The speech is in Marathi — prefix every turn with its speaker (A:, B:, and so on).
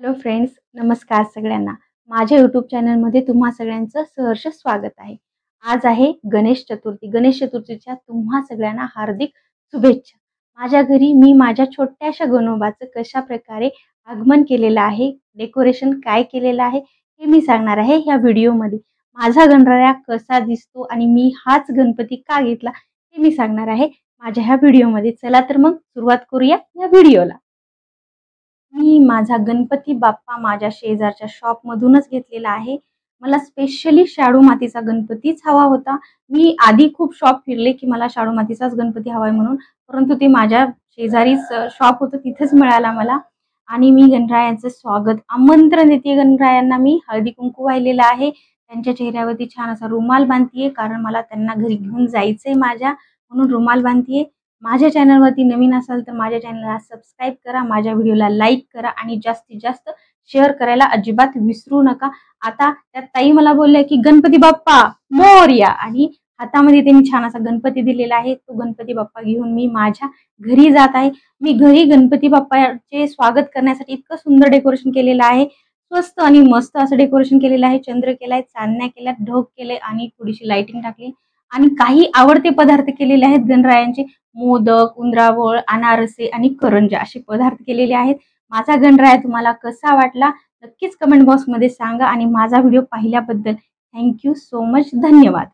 A: हॅलो फ्रेंड्स, नमस्कार सगळ्यांना. माझ्या यूट्यूब चॅनलमध्ये तुम्हा सगळ्यांचं सहर्ष स्वागत आहे. आज आहे गणेश चतुर्थी. गणेश चतुर्थीच्या तुम्हा सगळ्यांना हार्दिक शुभेच्छा. माझ्या घरी मी माझ्या छोट्याशा गणोबाचं कशा प्रकारे आगमन केलेलं आहे, डेकोरेशन काय केलेलं आहे हे मी सांगणार आहे ह्या व्हिडिओमध्ये. माझा गणराया कसा दिसतो आणि मी हाच गणपती का घेतला हे मी सांगणार आहे माझ्या ह्या व्हिडिओमध्ये. चला तर मग सुरुवात करूया या व्हिडिओला. मी माझा गणपती बाप्पा माझ्या शेजारच्या शॉपमधूनच घेतलेला आहे. मला स्पेशली शाडू मातीचा गणपतीच हवा होता. मी आधी खूप शॉप फिरले की मला शाडू मातीचाच गणपती हवा आहे म्हणून, परंतु ते माझ्या शेजारीच शॉप होतं तिथेच मिळाला मला. आणि मी गणरायांचं स्वागत आमंत्रण देते. गणरायांना मी हळदी कुंकू वाहिलेलं आहे. त्यांच्या चेहऱ्यावरती छान असा रुमाल बांधतीये, कारण मला त्यांना घरी घेऊन जायचंय माझ्या, म्हणून रुमाल बांधतीये. माझ्या चॅनलवरती नवीन असाल तर माझ्या चॅनलला सबस्क्राईब करा, माझ्या व्हिडिओला लाईक करा आणि जास्तीत जास्त शेअर करायला अजिबात विसरू नका. आता त्या ताई मला बोलल्या की गणपती बाप्पा मोरया, आणि हातामध्ये त्यांनी छान असा गणपती दिलेला आहे. तो गणपती बाप्पा घेऊन मी माझ्या घरी जात आहे. मी घरी गणपती बाप्पाचे स्वागत करण्यासाठी इतकं सुंदर डेकोरेशन केलेलं आहे. स्वस्त आणि मस्त असं डेकोरेशन केलेलं आहे. चंद्र केलाय, चांदण्या केल्यात, ढग केले आणि थोडीशी लाइटिंग टाकली आणि काही आवडते पदार्थ केलेले आहेत गणरायांचे. मोदक, उंदरावळ, अनारसे आणि करंजा असे पदार्थ केलेले आहेत. माझा गणराया तुम्हाला कसा वाटला नक्कीच कमेंट बॉक्समध्ये सांगा आणि माझा व्हिडिओ पाहिल्याबद्दल थँक्यू सो मच. धन्यवाद.